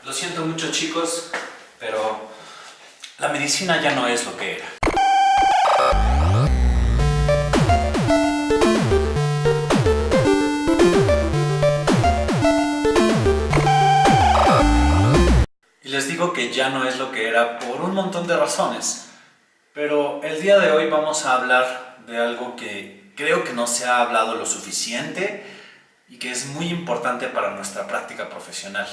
Lo siento mucho, chicos, pero la medicina ya no es lo que era. Y les digo que ya no es lo que era por un montón de razones. Pero el día de hoy vamos a hablar de algo que creo que no se ha hablado lo suficiente y que es muy importante para nuestra práctica profesional.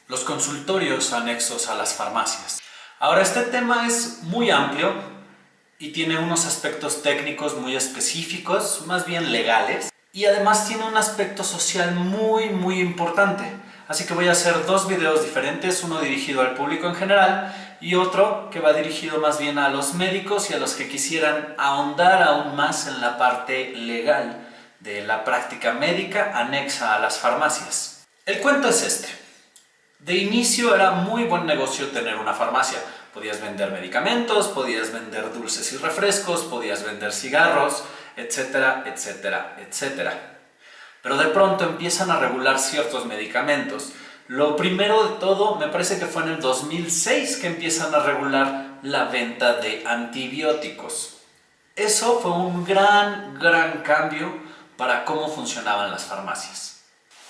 Los consultorios anexos a las farmacias. Ahora, este tema es muy amplio y tiene unos aspectos técnicos muy específicos, más bien legales, y además tiene un aspecto social muy importante. Así que voy a hacer dos videos diferentes, uno dirigido al público en general y otro que va dirigido más bien a los médicos y a los que quisieran ahondar aún más en la parte legal de la práctica médica anexa a las farmacias. El cuento es este. De inicio era muy buen negocio tener una farmacia. Podías vender medicamentos, podías vender dulces y refrescos, podías vender cigarros, etcétera, etcétera, etcétera. Pero de pronto empiezan a regular ciertos medicamentos. Lo primero de todo, me parece que fue en el 2006 que empiezan a regular la venta de antibióticos. Eso fue un gran cambio para cómo funcionaban las farmacias.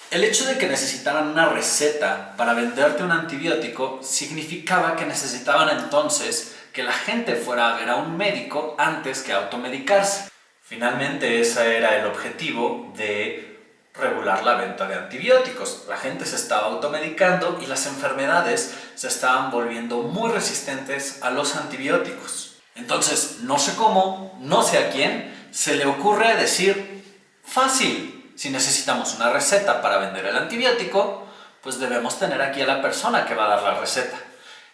El hecho de que necesitaran una receta para venderte un antibiótico significaba que necesitaban entonces que la gente fuera a ver a un médico antes que automedicarse. Finalmente ese era el objetivo de regular la venta de antibióticos. La gente se estaba automedicando y las enfermedades se estaban volviendo muy resistentes a los antibióticos. Entonces, no sé cómo, no sé a quién, se le ocurre decir, fácil. Si necesitamos una receta para vender el antibiótico, pues debemos tener aquí a la persona que va a dar la receta.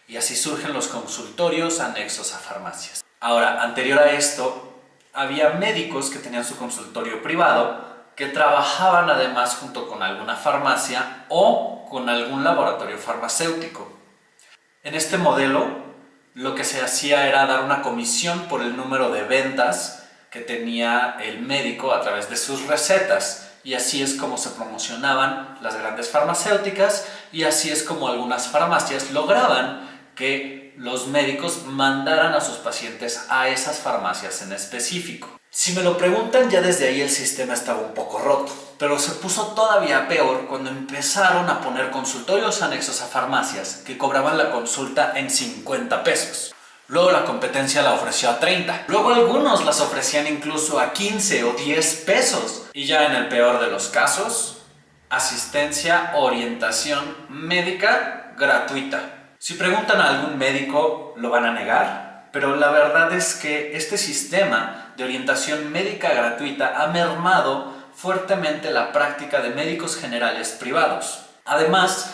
Y así surgen los consultorios anexos a farmacias. Ahora, anterior a esto, había médicos que tenían su consultorio privado, que trabajaban además junto con alguna farmacia o con algún laboratorio farmacéutico. En este modelo, lo que se hacía era dar una comisión por el número de ventas que tenía el médico a través de sus recetas. Y así es como se promocionaban las grandes farmacéuticas y así es como algunas farmacias lograban que los médicos mandaran a sus pacientes a esas farmacias en específico. Si me lo preguntan, ya desde ahí el sistema estaba un poco roto, pero se puso todavía peor cuando empezaron a poner consultorios anexos a farmacias que cobraban la consulta en 50 pesos. Luego la competencia la ofreció a 30. Luego algunos las ofrecían incluso a 15 o 10 pesos. Y ya en el peor de los casos, asistencia, orientación médica gratuita. Si preguntan a algún médico, lo van a negar. Pero la verdad es que este sistema de orientación médica gratuita ha mermado fuertemente la práctica de médicos generales privados. Además,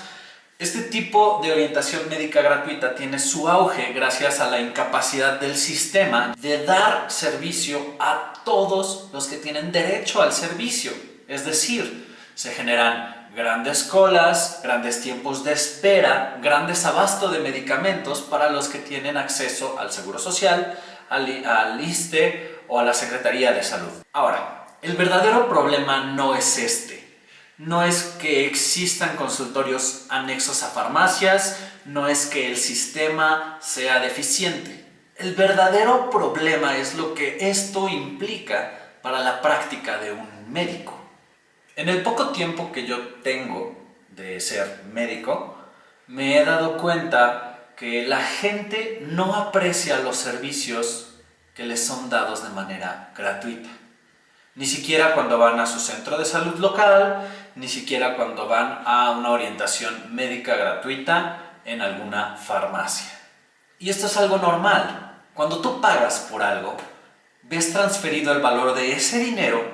este tipo de orientación médica gratuita tiene su auge gracias a la incapacidad del sistema de dar servicio a todos los que tienen derecho al servicio. Es decir, se generan grandes colas, grandes tiempos de espera, grandes abastos de medicamentos para los que tienen acceso al Seguro Social, al ISSSTE o a la Secretaría de Salud. Ahora, el verdadero problema no es este. No es que existan consultorios anexos a farmacias, no es que el sistema sea deficiente. El verdadero problema es lo que esto implica para la práctica de un médico. En el poco tiempo que yo tengo de ser médico, me he dado cuenta que la gente no aprecia los servicios que les son dados de manera gratuita. Ni siquiera cuando van a su centro de salud local, ni siquiera cuando van a una orientación médica gratuita en alguna farmacia. Y esto es algo normal. Cuando tú pagas por algo, ves transferido el valor de ese dinero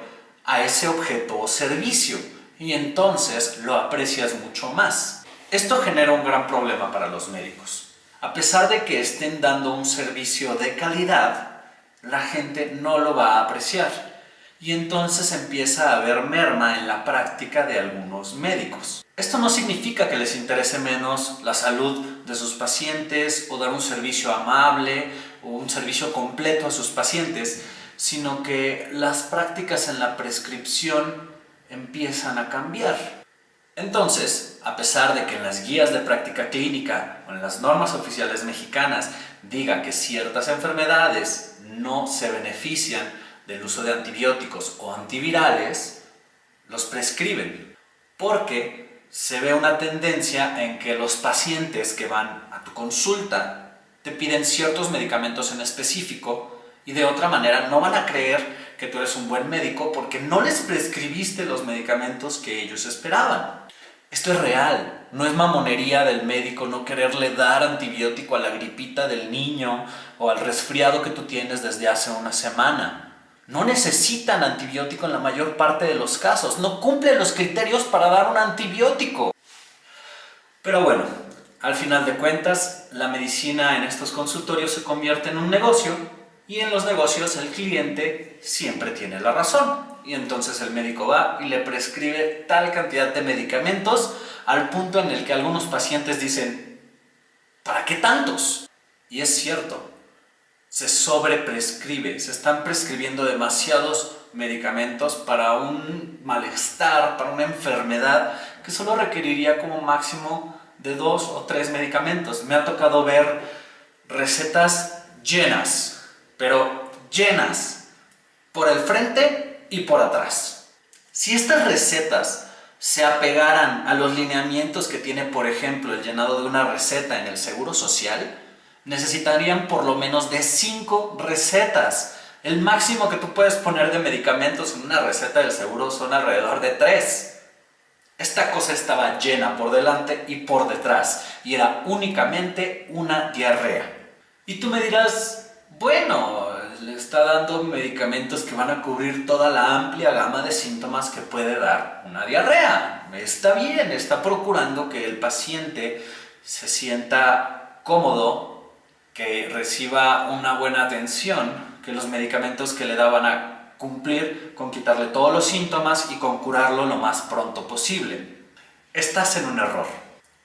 a ese objeto o servicio y entonces lo aprecias mucho más. Esto genera un gran problema para los médicos. A pesar de que estén dando un servicio de calidad, la gente no lo va a apreciar. Y entonces empieza a haber merma en la práctica de algunos médicos. Esto no significa que les interese menos la salud de sus pacientes o dar un servicio amable o un servicio completo a sus pacientes, sino que las prácticas en la prescripción empiezan a cambiar. Entonces, a pesar de que en las guías de práctica clínica o en las normas oficiales mexicanas diga que ciertas enfermedades no se benefician del uso de antibióticos o antivirales, los prescriben, porque se ve una tendencia en que los pacientes que van a tu consulta te piden ciertos medicamentos en específico y de otra manera no van a creer que tú eres un buen médico porque no les prescribiste los medicamentos que ellos esperaban. Esto es real, no es mamonería del médico no quererle dar antibiótico a la gripita del niño o al resfriado que tú tienes desde hace una semana. No necesitan antibiótico en la mayor parte de los casos, no cumplen los criterios para dar un antibiótico. Pero bueno, al final de cuentas, la medicina en estos consultorios se convierte en un negocio y en los negocios el cliente siempre tiene la razón. Y entonces el médico va y le prescribe tal cantidad de medicamentos al punto en el que algunos pacientes dicen, ¿para qué tantos? Y es cierto, se sobreprescribe, se están prescribiendo demasiados medicamentos para un malestar, para una enfermedad que solo requeriría como máximo de 2 o 3 medicamentos. Me ha tocado ver recetas llenas, pero llenas, por el frente y por atrás. Si estas recetas se apegaran a los lineamientos que tiene, por ejemplo, el llenado de una receta en el Seguro Social, necesitarían por lo menos de 5 recetas. El máximo que tú puedes poner de medicamentos en una receta del seguro son alrededor de 3. Esta cosa estaba llena por delante y por detrás y era únicamente una diarrea. Y tú me dirás, bueno, le está dando medicamentos que van a cubrir toda la amplia gama de síntomas que puede dar una diarrea. Está bien, está procurando que el paciente se sienta cómodo, que reciba una buena atención, que los medicamentos que le da van a cumplir con quitarle todos los síntomas y con curarlo lo más pronto posible. Estás en un error.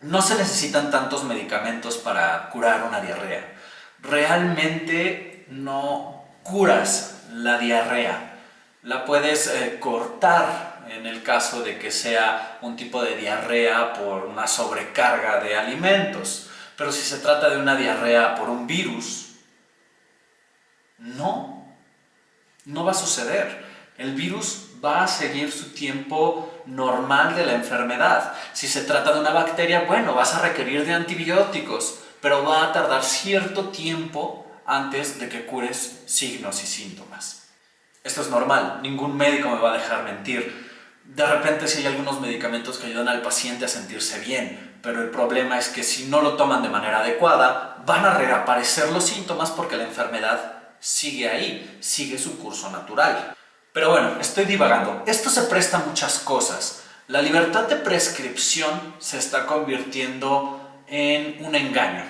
No se necesitan tantos medicamentos para curar una diarrea. Realmente no curas la diarrea. La puedes cortar en el caso de que sea un tipo de diarrea por una sobrecarga de alimentos. Pero si se trata de una diarrea por un virus, no va a suceder. El virus va a seguir su tiempo normal de la enfermedad. Si se trata de una bacteria, bueno, vas a requerir de antibióticos, pero va a tardar cierto tiempo antes de que cures signos y síntomas. Esto es normal, ningún médico me va a dejar mentir. De repente sí hay algunos medicamentos que ayudan al paciente a sentirse bien, pero el problema es que si no lo toman de manera adecuada, van a reaparecer los síntomas porque la enfermedad sigue ahí, sigue su curso natural. Pero bueno, estoy divagando. Esto se presta a muchas cosas. La libertad de prescripción se está convirtiendo en un engaño.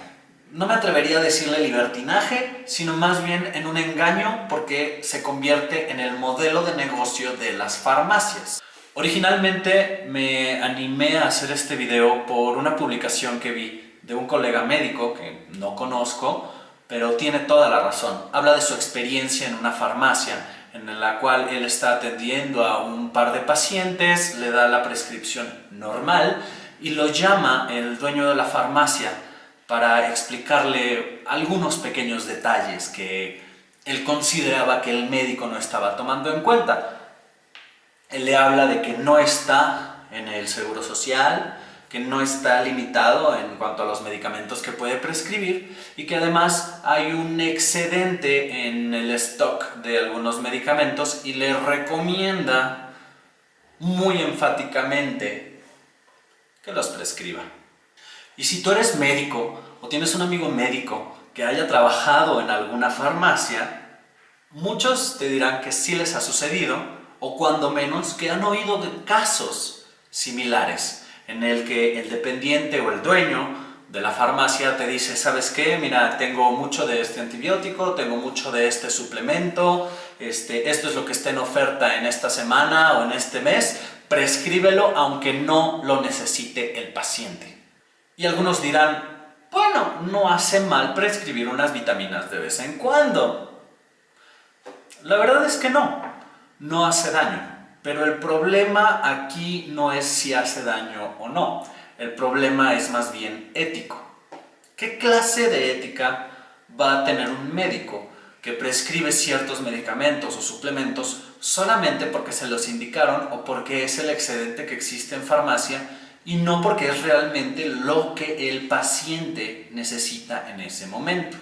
No me atrevería a decirle libertinaje, sino más bien en un engaño porque se convierte en el modelo de negocio de las farmacias. Originalmente me animé a hacer este video por una publicación que vi de un colega médico que no conozco, pero tiene toda la razón. Habla de su experiencia en una farmacia en la cual él está atendiendo a un par de pacientes, le da la prescripción normal y lo llama el dueño de la farmacia para explicarle algunos pequeños detalles que él consideraba que el médico no estaba tomando en cuenta. Él le habla de que no está en el Seguro Social, que no está limitado en cuanto a los medicamentos que puede prescribir y que además hay un excedente en el stock de algunos medicamentos y le recomienda muy enfáticamente que los prescriba. Y si tú eres médico o tienes un amigo médico que haya trabajado en alguna farmacia, muchos te dirán que sí les ha sucedido o cuando menos que han oído de casos similares en el que el dependiente o el dueño de la farmacia te dice, ¿sabes qué? Mira, tengo mucho de este antibiótico, tengo mucho de este suplemento, esto es lo que está en oferta en esta semana o en este mes, prescríbelo aunque no lo necesite el paciente. Y algunos dirán, bueno, no hace mal prescribir unas vitaminas de vez en cuando. La verdad es que no hace daño. Pero el problema aquí no es si hace daño o no. El problema es más bien ético. ¿Qué clase de ética va a tener un médico que prescribe ciertos medicamentos o suplementos solamente porque se los indicaron o porque es el excedente que existe en farmacia y no porque es realmente lo que el paciente necesita en ese momento?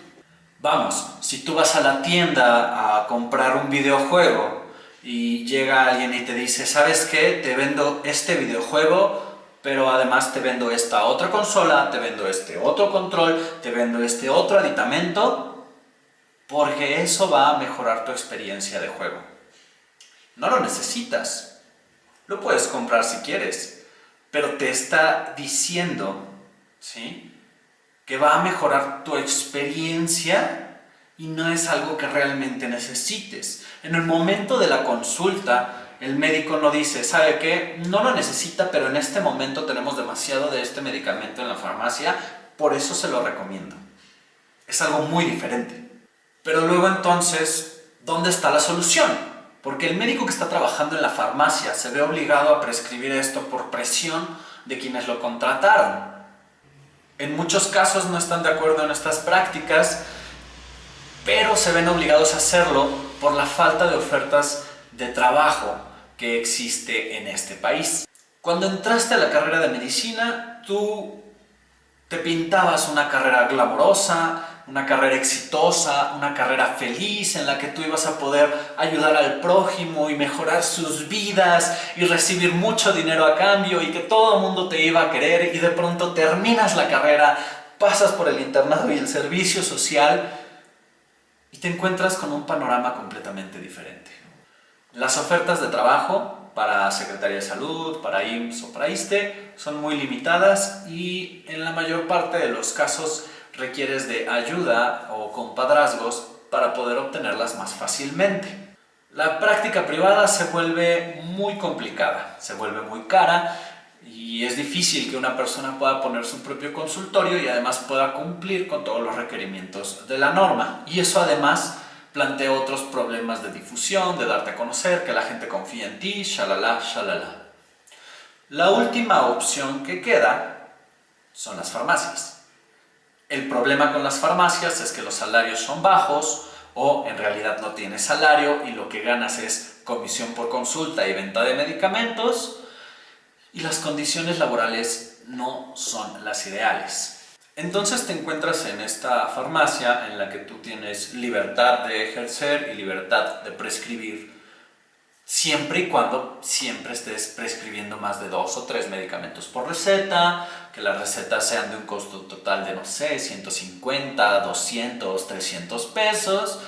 Vamos, si tú vas a la tienda a comprar un videojuego y llega alguien y te dice, ¿sabes qué? Te vendo este videojuego, pero además te vendo esta otra consola, te vendo este otro control, te vendo este otro aditamento, porque eso va a mejorar tu experiencia de juego. No lo necesitas, lo puedes comprar si quieres, pero te está diciendo, ¿sí?, que va a mejorar tu experiencia y no es algo que realmente necesites. En el momento de la consulta, el médico no dice, ¿sabe qué? No lo necesita, pero en este momento tenemos demasiado de este medicamento en la farmacia, por eso se lo recomiendo. Es algo muy diferente. Pero luego entonces, ¿dónde está la solución? Porque el médico que está trabajando en la farmacia se ve obligado a prescribir esto por presión de quienes lo contrataron. En muchos casos no están de acuerdo en estas prácticas, pero se ven obligados a hacerlo por la falta de ofertas de trabajo que existe en este país. Cuando entraste a la carrera de medicina, tú te pintabas una carrera glamorosa, una carrera exitosa, una carrera feliz en la que tú ibas a poder ayudar al prójimo y mejorar sus vidas y recibir mucho dinero a cambio y que todo el mundo te iba a querer, y de pronto terminas la carrera, pasas por el internado y el servicio social y te encuentras con un panorama completamente diferente. Las ofertas de trabajo para Secretaría de Salud, para IMSS o para ISSSTE son muy limitadas y en la mayor parte de los casos requieres de ayuda o compadrazgos para poder obtenerlas más fácilmente. La práctica privada se vuelve muy complicada, se vuelve muy cara y es difícil que una persona pueda poner su propio consultorio y además pueda cumplir con todos los requerimientos de la norma. Y eso además plantea otros problemas de difusión, de darte a conocer, que la gente confíe en ti, shalala, shalala. La última opción que queda son las farmacias. El problema con las farmacias es que los salarios son bajos o en realidad no tienes salario y lo que ganas es comisión por consulta y venta de medicamentos y las condiciones laborales no son las ideales. Entonces te encuentras en esta farmacia en la que tú tienes libertad de ejercer y libertad de prescribir siempre y cuando siempre estés prescribiendo más de 2 o 3 medicamentos por receta, que las recetas sean de un costo total de, no sé, 150, 200, 300 pesos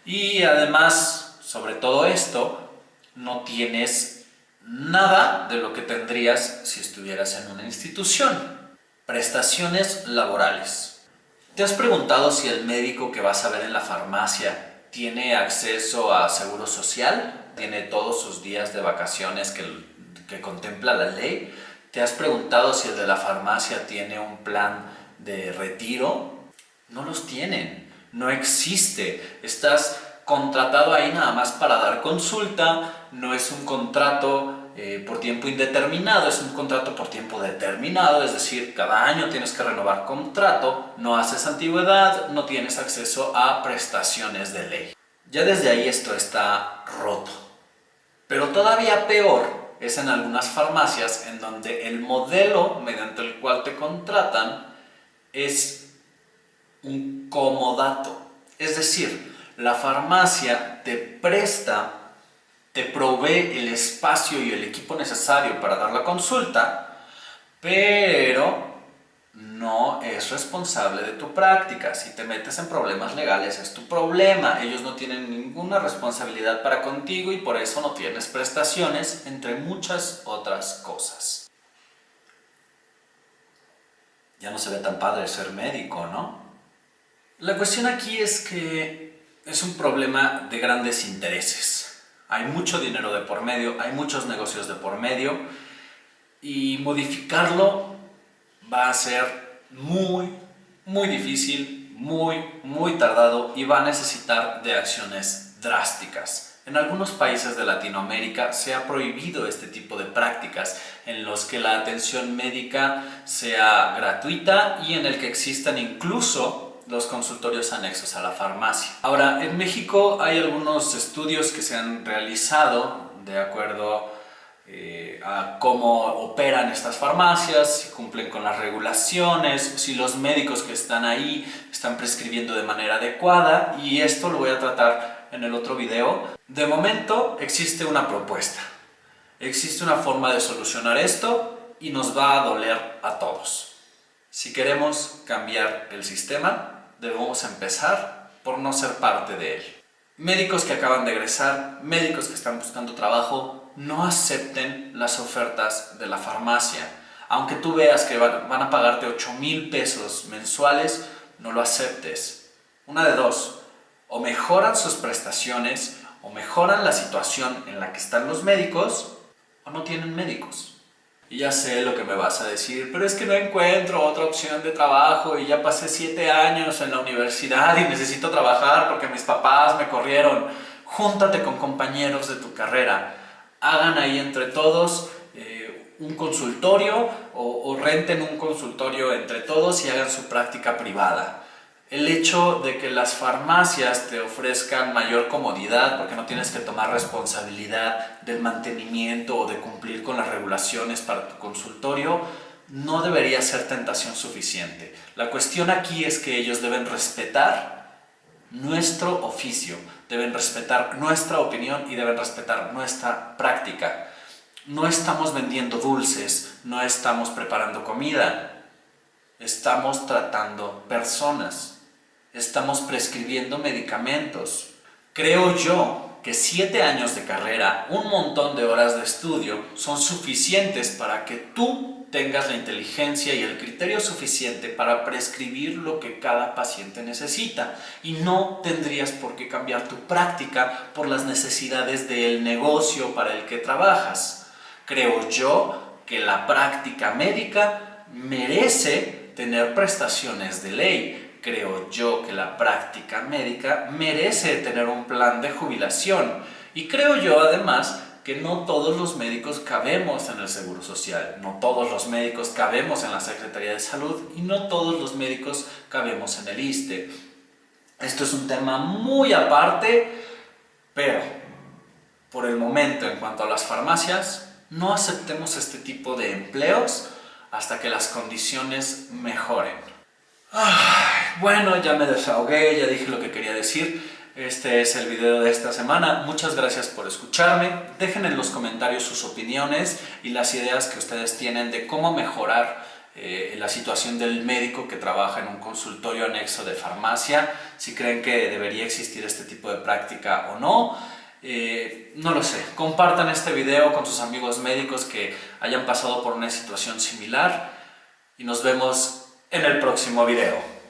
y además, sobre todo esto, no tienes nada de lo que tendrías si estuvieras en una institución. Prestaciones laborales. ¿Te has preguntado si el médico que vas a ver en la farmacia tiene acceso a seguro social? ¿Tiene todos sus días de vacaciones que contempla la ley? ¿Te has preguntado si el de la farmacia tiene un plan de retiro? No los tienen, no existe. Estás contratado ahí nada más para dar consulta, no es un contrato por tiempo indeterminado, es un contrato por tiempo determinado, es decir, cada año tienes que renovar contrato, no haces antigüedad, no tienes acceso a prestaciones de ley. Ya desde ahí esto está roto. Pero todavía peor es en algunas farmacias en donde el modelo mediante el cual te contratan es un comodato. Es decir, la farmacia te presta, te provee el espacio y el equipo necesario para dar la consulta, pero no es responsable de tu práctica. Si te metes en problemas legales es tu problema. Ellos no tienen ninguna responsabilidad para contigo y por eso no tienes prestaciones, entre muchas otras cosas. Ya no se ve tan padre ser médico, ¿no? La cuestión aquí es que es un problema de grandes intereses. Hay mucho dinero de por medio, hay muchos negocios de por medio y modificarlo va a ser muy, muy difícil, muy tardado y va a necesitar de acciones drásticas. En algunos países de Latinoamérica se ha prohibido este tipo de prácticas en los que la atención médica sea gratuita y en el que existan incluso los consultorios anexos a la farmacia. Ahora, en México hay algunos estudios que se han realizado de acuerdo a cómo operan estas farmacias, si cumplen con las regulaciones, si los médicos que están ahí están prescribiendo de manera adecuada, y esto lo voy a tratar en el otro video. De momento existe una propuesta, existe una forma de solucionar esto y nos va a doler a todos. Si queremos cambiar el sistema, debemos empezar por no ser parte de él. Médicos que acaban de egresar, médicos que están buscando trabajo, no acepten las ofertas de la farmacia. Aunque tú veas que van a pagarte 8,000 pesos mensuales, no lo aceptes. Una de dos, o mejoran sus prestaciones, o mejoran la situación en la que están los médicos, o no tienen médicos. Y ya sé lo que me vas a decir, pero es que no encuentro otra opción de trabajo y ya pasé 7 años en la universidad y necesito trabajar porque mis papás me corrieron. Júntate con compañeros de tu carrera, hagan ahí entre todos un consultorio o renten un consultorio entre todos y hagan su práctica privada. El hecho de que las farmacias te ofrezcan mayor comodidad porque no tienes que tomar responsabilidad del mantenimiento o de cumplir con las regulaciones para tu consultorio no debería ser tentación suficiente. La cuestión aquí es que ellos deben respetar nuestro oficio, deben respetar nuestra opinión y deben respetar nuestra práctica. No estamos vendiendo dulces, no estamos preparando comida, estamos tratando personas. Estamos prescribiendo medicamentos. Creo yo que 7 años de carrera, un montón de horas de estudio, son suficientes para que tú tengas la inteligencia y el criterio suficiente para prescribir lo que cada paciente necesita. Y no tendrías por qué cambiar tu práctica por las necesidades del negocio para el que trabajas. Creo yo que la práctica médica merece tener prestaciones de ley. Creo yo que la práctica médica merece tener un plan de jubilación y creo yo además que no todos los médicos cabemos en el Seguro Social, no todos los médicos cabemos en la Secretaría de Salud y no todos los médicos cabemos en el ISSSTE. Esto es un tema muy aparte, pero por el momento en cuanto a las farmacias, no aceptemos este tipo de empleos hasta que las condiciones mejoren. Bueno, ya me desahogué, ya dije lo que quería decir. Este es el video de esta semana. Muchas gracias por escucharme. Dejen en los comentarios sus opiniones y las ideas que ustedes tienen de cómo mejorar la situación del médico que trabaja en un consultorio anexo de farmacia. Si creen que debería existir este tipo de práctica o no. No lo sé. Compartan este video con sus amigos médicos que hayan pasado por una situación similar y nos vemos en el próximo video.